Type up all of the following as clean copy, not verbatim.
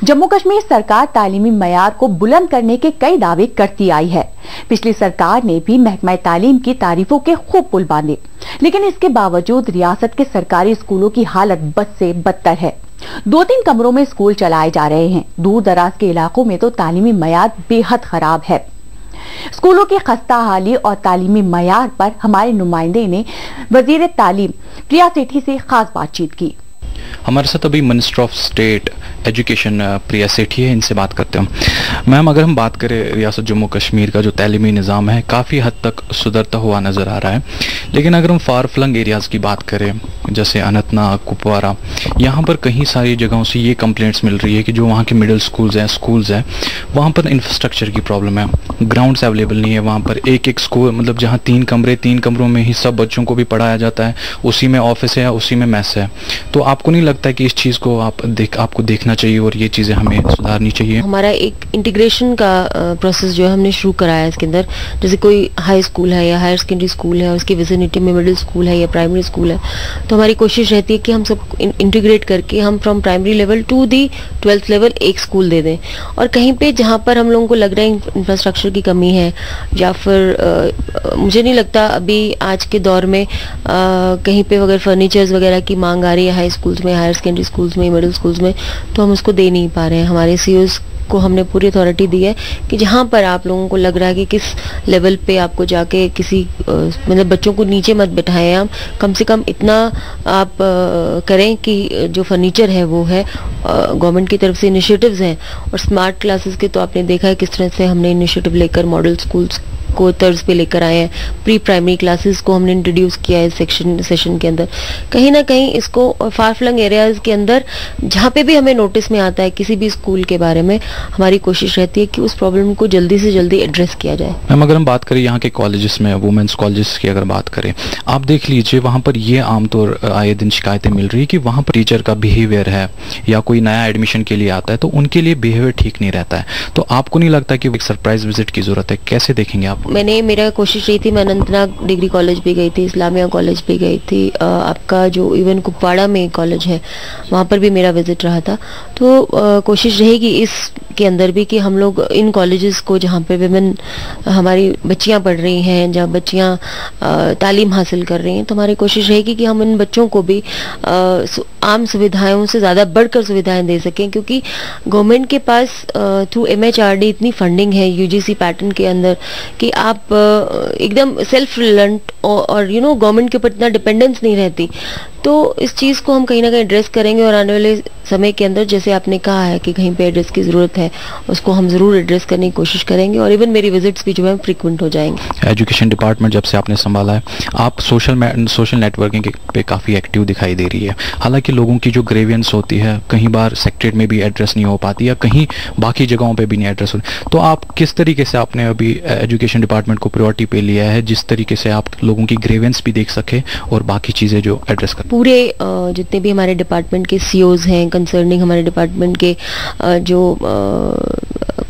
जम्मू कश्मीर सरकार तालीमी मयार को बुलंद करने के कई दावे करती आई है। पिछली सरकार ने भी महकमा तालीम की तारीफों के खूब पुल बांधे, लेकिन इसके बावजूद रियासत के सरकारी स्कूलों की हालत बद से बदतर है। 2-3 कमरों में स्कूल चलाए जा रहे हैं। दूर दराज के इलाकों में तो तालीमी मयार बेहद खराब है। स्कूलों की खस्ता हाली और तालीमी मयार पर हमारे नुमाइंदे ने वजीर तालीम प्रिया सेठी से खास बातचीत की। हमारे साथ अभी मिनिस्टर ऑफ स्टेट एजुकेशन प्रिया सेठी है, इनसे बात करते हैं। मैम, अगर हम बात करें रियासत जम्मू कश्मीर का जो तालीमी निज़ाम है काफ़ी हद तक सुधरता हुआ नज़र आ रहा है, लेकिन अगर हम फार फ्लंग एरियाज़ की बात करें जैसे अनंतनाग, कुपवारा, यहाँ पर कहीं सारी जगहों से ये कंप्लेंट्स मिल रही है कि जो वहाँ के मिडिल स्कूल्स हैं वहाँ पर इंफ्रास्ट्रक्चर की प्रॉब्लम है, ग्राउंड्स अवेलेबल नहीं है। वहाँ पर एक स्कूल मतलब जहाँ 3 कमरों में ही सब बच्चों को भी पढ़ाया जाता है, उसी में ऑफिस है, उसी में मेस है। तो आपको नहीं लगता है कि इस चीज़ को आपको देखना चाहिए और ये चीज़ें हमें सुधारनी चाहिए? हमारा एक इंटीग्रेशन का प्रोसेस जो है हमने शुरू कराया है इसके अंदर। जैसे कोई हाई स्कूल है या हायर सेकेंडरी स्कूल है और उसकी विसिनिटी में मिडिल स्कूल है या प्राइमरी स्कूल है, तो हमारी कोशिश रहती है कि हम सब इंटीग्रेट करके हम from primary level to the 12th level एक स्कूल दे दें। और कहीं पे जहाँ पर हम लोगों को लग रहा है इंफ्रास्ट्रक्चर की कमी है या फिर मुझे नहीं लगता अभी आज के दौर में कहीं पे अगर फर्नीचर्स वगैरह की मांग आ रही है हाई स्कूल्स में, हायर सेकेंडरी स्कूल्स में, मिडिल स्कूल्स में, तो हम उसको दे नहीं पा रहे हैं। हमारे सीओज को हमने पूरी अथॉरिटी दी है कि जहाँ पर आप लोगों को लग रहा है कि किस लेवल पे आपको जाके किसी मतलब बच्चों को नीचे मत बिठाएं, आप कम से कम इतना आप करें कि जो फर्नीचर है वो है। गवर्नमेंट की तरफ से इनिशिएटिव्स हैं और स्मार्ट क्लासेस के तो आपने देखा है किस तरह से हमने इनिशिएटिव लेकर मॉडल स्कूल्स को तर्ज पे लेकर आए हैं। प्री प्राइमरी क्लासेस को हमने इंट्रोड्यूस किया है सेशन के अंदर। कहीं ना कहीं इसको फार फ्लंग एरियाज के अंदर जहाँ पे भी हमें नोटिस में आता है किसी भी स्कूल के बारे में, हमारी कोशिश रहती है कि उस प्रॉब्लम को जल्दी से जल्दी एड्रेस किया जाए। मैम, अगर हम बात करें यहाँ के कॉलेजेस में, वुमेन्स कॉलेजेस की अगर बात करें, आप देख लीजिए वहाँ पर ये आमतौर आए दिन शिकायतें मिल रही है कि वहाँ पर टीचर का बिहेवियर है या कोई नया एडमिशन के लिए आता है तो उनके लिए बिहेवियर ठीक नहीं रहता है। तो आपको नहीं लगता कि एक सरप्राइज विजिट की जरूरत है? कैसे देखेंगे आप? मेरा कोशिश रही थी, मैं अनंतनाग डिग्री कॉलेज भी गई थी, इस्लामिया कॉलेज भी गई थी, आपका जो इवन कुपवाड़ा में कॉलेज है वहाँ पर भी मेरा विजिट रहा था। तो कोशिश रहेगी इसके अंदर भी कि हम लोग इन कॉलेजेस को जहाँ पे विमेन हमारी बच्चियाँ पढ़ रही हैं, जहाँ बच्चियाँ तालीम हासिल कर रही हैं, तो हमारी कोशिश रहेगी कि हम इन बच्चों को भी आम सुविधाओं से ज़्यादा बढ़कर सुविधाएं दे सकें, क्योंकि गवर्नमेंट के पास थ्रू MHRD इतनी फंडिंग है UGC पैटर्न के अंदर कि आप एकदम सेल्फ रिलायंट और गवर्नमेंट के ऊपर इतना डिपेंडेंस नहीं रहती। तो इस चीज़ को हम कहीं ना कहीं एड्रेस करेंगे और आने वाले समय के अंदर जैसे आपने कहा है कि कहीं पे एड्रेस की ज़रूरत है, उसको हम ज़रूर एड्रेस करने की कोशिश करेंगे और इवन मेरी विजिट्स भी जो है फ्रीक्वेंट हो जाएंगे। एजुकेशन डिपार्टमेंट जब से आपने संभाला है, आप सोशल नेटवर्किंग पे काफ़ी एक्टिव दिखाई दे रही है। हालांकि लोगों की जो ग्रेवियंस होती है कहीं बार सेक्रेटरीट में भी एड्रेस नहीं हो पाती या कहीं बाकी जगहों पर भी नहीं एड्रेस होती, तो आप किस तरीके से आपने अभी एजुकेशन डिपार्टमेंट को प्रायोरिटी पे लिया है जिस तरीके से आप लोगों की ग्रेवियंस भी देख सके और बाकी चीज़ें जो एड्रेस कर? पूरे जितने भी हमारे डिपार्टमेंट के CEOs हैं कंसर्निंग हमारे डिपार्टमेंट के जो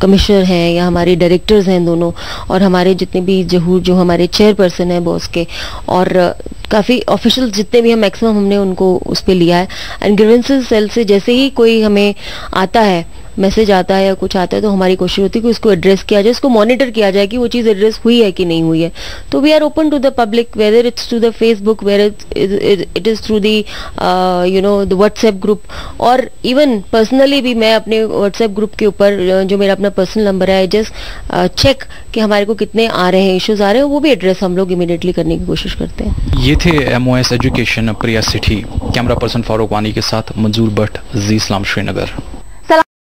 कमिश्नर हैं या हमारे डायरेक्टर्स हैं दोनों, और हमारे जितने भी जो हमारे चेयरपर्सन हैं बॉस के, और काफ़ी ऑफिशियल जितने भी हम मैक्सिमम हमने उनको उस पर लिया है। एंड ग्रीवेंसेस सेल से जैसे ही कोई हमें आता है, मैसेज आता है या कुछ आता है, तो हमारी कोशिश होती है कि उसको एड्रेस किया जाए, उसको मॉनिटर किया जाए कि वो चीज़ एड्रेस हुई है कि नहीं हुई है। तो we are open to the public, whether it's through the Facebook, whether it is through the the WhatsApp group, और इवन पर्सनली भी मैं अपने व्हाट्सएप ग्रुप के ऊपर जो मेरा अपना पर्सनल नंबर है, जस्ट चेक कि हमारे को कितने आ रहे हैं, इश्यूज आ रहे हैं, वो भी एड्रेस हम लोग इमीडिएटली करने की कोशिश करते हैं। ये थे MOS एजुकेशन प्रिया सेठी। कैमरा पर्सन फारूक वानी के साथ मंजूर भट्ट, जी इस्लाम, श्रीनगर।